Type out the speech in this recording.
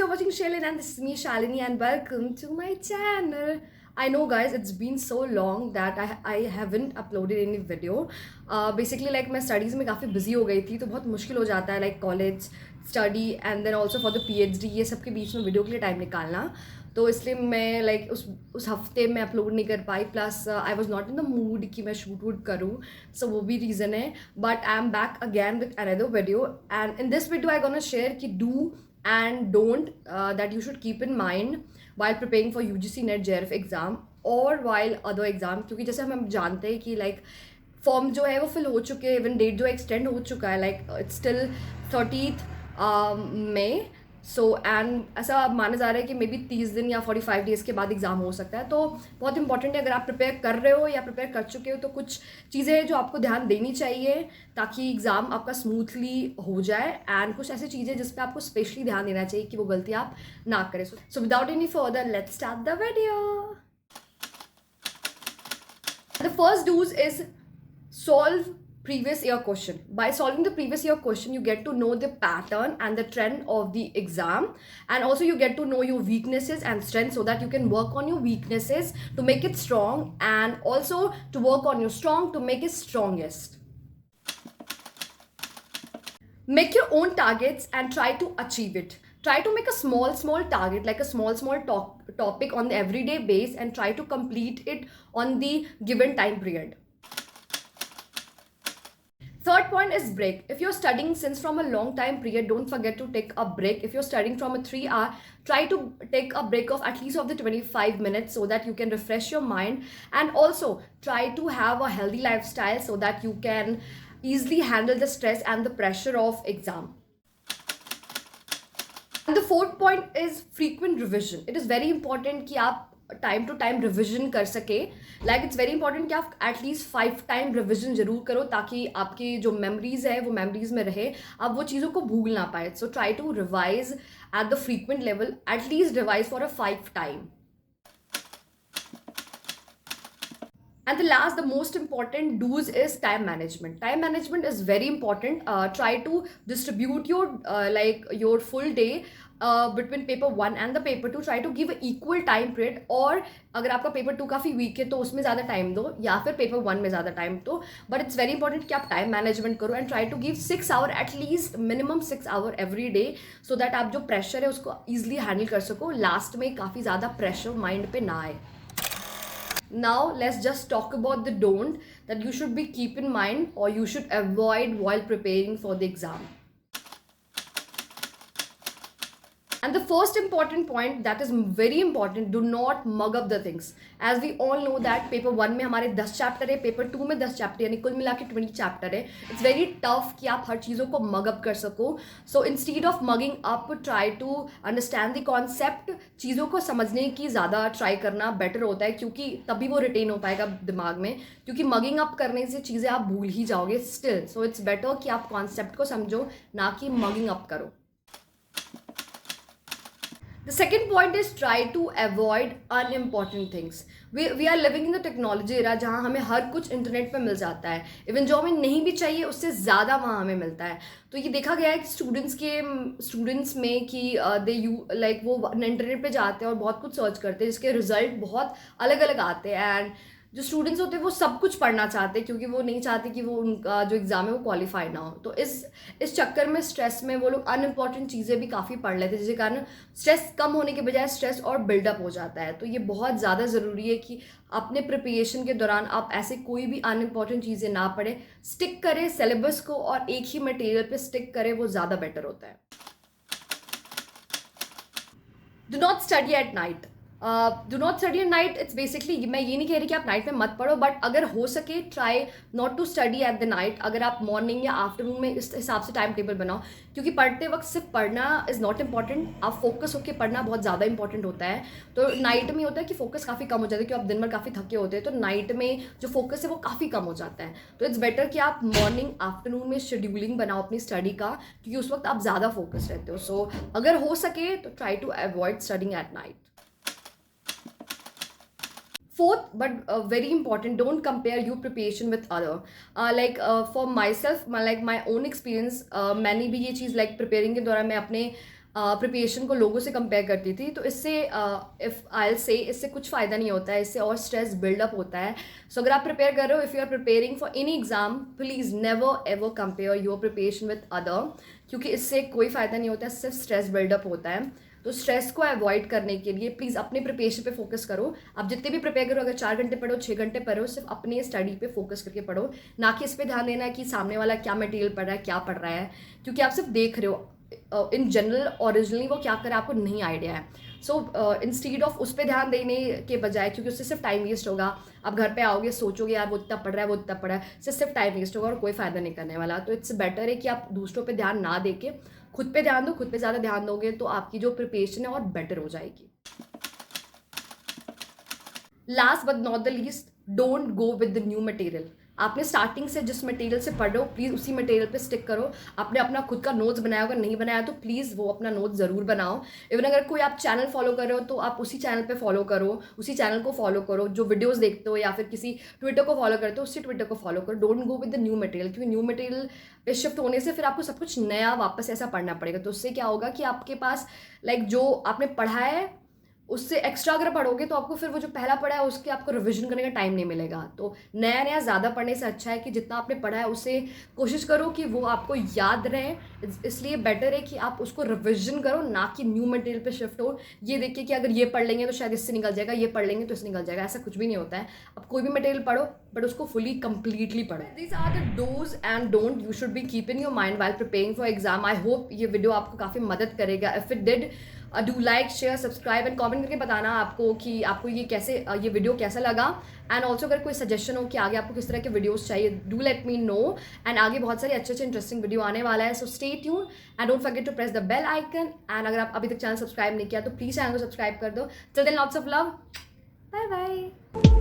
you're watching Shailin and this is me Shalini and welcome to my channel. I know guys, it's been so long that I haven't uploaded any video. Basically like मैं studies में काफ़ी busy हो गई थी तो बहुत मुश्किल हो जाता है like college, study and then also for the PhD ये सब के बीच में वीडियो के लिए टाइम निकालना. तो इसलिए मैं लाइक उस हफ्ते में अपलोड नहीं कर पाई. Plus I was not in the mood कि मैं शूट वूट करूँ, सो वो भी रीज़न है. But I am back again with another video and in this video I gonna share कि do and don't that you should keep in mind while preparing for UGC NET JRF exam or while other exam. क्योंकि जैसे हम जानते हैं कि like form जो है वो फिल हो चुके हैं, इवन डेट जो एक्सटेंड हो चुका है, लाइक इट्स स्टिल 30th मई. सो एंड ऐसा माना जा रहा है कि मे बी 30 दिन या 45 डेज़ के बाद एग्ज़ाम हो सकता है. तो बहुत इंपॉर्टेंट है, अगर आप प्रिपेयर कर रहे हो या प्रिपेयर कर चुके हो तो कुछ चीज़ें हैं जो आपको ध्यान देनी चाहिए ताकि एग्ज़ाम आपका स्मूथली हो जाए, एंड कुछ ऐसी चीज़ें जिस पे आपको स्पेशली ध्यान देना चाहिए कि वो गलती आप ना करें. So without any further let's start the video. The first do's is solve previous year question. By solving the previous year question, you get to know the pattern and the trend of the exam, and also you get to know your weaknesses and strengths so that you can work on your weaknesses to make it strong, and also to work on your strong to make it strongest. Make your own targets and try to achieve it. Try to make a small target, like a small topic on the everyday base, and try to complete it on the given time period. Third point is break. If you're studying since from a long time period, don't forget to take a break. If you're studying from a 3 hour, try to take a break of at least of the 25 minutes so that you can refresh your mind, and also try to have a healthy lifestyle so that you can easily handle the stress and the pressure of exam. And the fourth point is frequent revision. It is very important कि आप time to time revision कर सके. Like it's very important कि आप at least 5 time revision जरूर करो ताकि आपकी जो मेमोरीज है वो मेमोरीज में रहे, आप वो चीज़ों को भूल ना पाए. So try to revise at the frequent level, at least revise for a 5 time. And the last, the most important do's is time management. Time management is very important. Try to distribute your your full day between paper 1 and the paper 2. Try to give an equal time period. और अगर आपका paper 2 काफ़ी week है तो उसमें ज़्यादा time दो, या फिर पेपर 1 में ज़्यादा टाइम दो. बट इट्स वेरी इंपॉर्टेंट कि आप टाइम मैनेजमेंट करो and try to give 6 hour, at least minimum 6 hour every day, so that आप जो प्रेशर है उसको ईजिली हैंडल कर सको. लास्ट में काफ़ी ज़्यादा प्रेशर माइंड पे ना आए. Now let's just talk about the don't that you should be keep in mind or you should avoid while preparing for the exam. And the first important point that is very important, do not mug up the things. As we all know that paper 1 में हमारे 10 chapter है, paper 2 में 10 chapter, यानी कुल मिला के 20 chapter है. It's very tough कि आप हर चीज़ों को मग अप कर सको. So instead of mugging up, try to understand the concept. चीज़ों को समझने की ज़्यादा ट्राई करना बेटर होता है, क्योंकि तभी वो रिटेन हो पाएगा दिमाग में. क्योंकि मगिंग अप करने से चीज़ें आप भूल ही जाओगे स्टिल. सो इट्स बेटर कि आप कॉन्सेप्ट को समझो, ना कि मगिंग अप करो. The second point is try to avoid unimportant things. We are living in the technology era जहाँ हमें हर कुछ इंटरनेट पे मिल जाता है. इवन जो हमें नहीं भी चाहिए उससे ज़्यादा वहाँ हमें मिलता है. तो ये देखा गया है कि स्टूडेंट्स में कि वो इंटरनेट पे जाते हैं और बहुत कुछ सर्च करते हैं जिसके रिजल्ट बहुत अलग अलग आते हैं. एंड जो स्टूडेंट्स होते हैं वो सब कुछ पढ़ना चाहते हैं क्योंकि वो नहीं चाहते कि वो उनका जो एग्ज़ाम है वो क्वालिफाई ना हो. तो इस चक्कर में स्ट्रेस में वो लोग अनइम्पॉर्टेंट चीज़ें भी काफ़ी पढ़ लेते हैं, जिसके कारण स्ट्रेस कम होने के बजाय स्ट्रेस और बिल्डअप हो जाता है. तो ये बहुत ज़्यादा ज़रूरी है कि अपने प्रिपरेशन के दौरान आप ऐसे कोई भी अनइम्पॉर्टेंट चीज़ें ना पढ़ें. स्टिक करें सिलेबस को और एक ही मटेरियल पे स्टिक करें, वो ज़्यादा बेटर होता है. Do not study at night. Do not study at night. It's basically, मैं ये नहीं कह रही कि आप नाइट में मत पढ़ो, बट अगर हो सके try not to study at the night. अगर आप मॉर्निंग या आफ्टरनून में इस हिसाब से टाइम टेबल बनाओ, क्योंकि पढ़ते वक्त सिर्फ पढ़ना इज़ नॉट इम्पॉर्टेंट. आप फोकस होकर पढ़ना बहुत ज़्यादा इंपॉर्टेंट होता है. तो नाइट में होता है कि फोकस काफ़ी कम हो जाता है, क्योंकि आप दिन भर काफ़ी थके होते हैं. तो नाइट में जो फोकस है वो काफ़ी कम हो जाता है. तो इट्स बेटर कि आप मॉर्निंग आफ्टरनून में शेड्यूलिंग बनाओ अपनी स्टडी का, क्योंकि उस वक्त आप ज़्यादा फोकस रहते हो. सो अगर हो सके तो try to avoid studying at night. Fourth, but very important, don't compare your preparation with other. For myself, my own experience, मैंने भी ये चीज़ preparing के दौरान मैं अपने प्रिपरेशन को लोगों से कंपेयर करती थी, तो इससे इफ़ आई से इससे कुछ फ़ायदा नहीं होता है, इससे और स्ट्रेस बिल्डअप होता है. सो अगर आप प्रिपेयर कर रहे हो, if you are preparing for any exam, please never ever compare your preparation with other, क्योंकि इससे कोई फ़ायदा नहीं होता है, सिर्फ स्ट्रेस बिल्डअप होता है. तो स्ट्रेस को अवॉइड करने के लिए प्लीज़ अपने प्रिपरेशन पे फोकस करो. आप जितने भी प्रिपेयर करो, अगर 4 घंटे पढ़ो, 6 घंटे पढ़ो, सिर्फ अपने स्टडी पे फोकस करके पढ़ो, ना कि इस पे ध्यान देना कि सामने वाला क्या मटेरियल पढ़ रहा है, क्या पढ़ रहा है, क्योंकि आप सिर्फ देख रहे हो. इन जनरल ओरिजिनली वो क्या कर रहा है आपको नहीं आइडिया है. सो इंस्टीड ऑफ उस पर ध्यान देने के बजाय, क्योंकि उससे सिर्फ टाइम वेस्ट होगा, आप घर पे आओगे सोचोगे यार वो इतना पढ़ रहा है, वो इतना पढ़ा है, इससे सिर्फ टाइम वेस्ट होगा और कोई फ़ायदा नहीं करने वाला. तो इट्स बेटर है कि आप दूसरों पे ध्यान ना दे के खुद पे ध्यान दो. खुद पे ज़्यादा ध्यान दोगे तो आपकी जो प्रिपरेशन है और बेटर हो जाएगी. Last but not the least, don't go with the new material. आपने स्टार्टिंग से जिस मटेरियल से पढ़ रहे हो, प्लीज़ उसी मटेरियल पे स्टिक करो. आपने अपना खुद का नोट्स बनाया होगा, नहीं बनाया तो प्लीज़ वो अपना नोट्स ज़रूर बनाओ. इवन अगर कोई आप चैनल फॉलो कर रहे हो तो आप उसी चैनल पे फॉलो करो, उसी चैनल को फॉलो करो. जो वीडियोस देखते हो या फिर किसी ट्विटर को फॉलो करते हो, उसी ट्विटर को फॉलो करो. Don't go with the new material, क्योंकि न्यू मटेरियल पे शिफ्ट होने से फिर आपको सब कुछ नया वापस ऐसा पढ़ना पड़ेगा. तो उससे क्या होगा कि आपके पास जो आपने पढ़ा है उससे एक्स्ट्रा अगर पढ़ोगे तो आपको फिर वो जो पहला पढ़ा है उसके आपको रिवीजन करने का टाइम नहीं मिलेगा. तो नया नया ज़्यादा पढ़ने से अच्छा है कि जितना आपने पढ़ा है उससे कोशिश करो कि वो आपको याद रहे. इसलिए बेटर है कि आप उसको रिवीजन करो, ना कि न्यू मटेरियल पे शिफ्ट हो. ये देखिए कि अगर ये पढ़ लेंगे तो शायद इससे निकल जाएगा, ये पढ़ लेंगे तो इससे निकल जाएगा. ऐसा कुछ भी नहीं होता है. आप कोई भी मटेरियल पढ़ो बट उसको फुली कंप्लीटली पढ़ो. These are the do's and don't you should be keep in your mind while preparing for exam. I hope ये वीडियो आपको काफ़ी मदद करेगा. If it did, do like, share, subscribe and comment करके बताना आपको कि आपको ये वीडियो कैसा लगा. एंड ऑल्सो अगर कोई सजेशन हो कि आगे आपको किस तरह के वीडियोस चाहिए, do let me know. And आगे बहुत सारे अच्छे इंटरेस्टिंग वीडियो आने वाला है. So stay tune and don't forget to press the bell icon. And अगर आप अभी तक चैनल सब्सक्राइब नहीं किया तो प्लीज़ चैनल को सब्सक्राइब कर दो. Till then lots of love. Bye bye.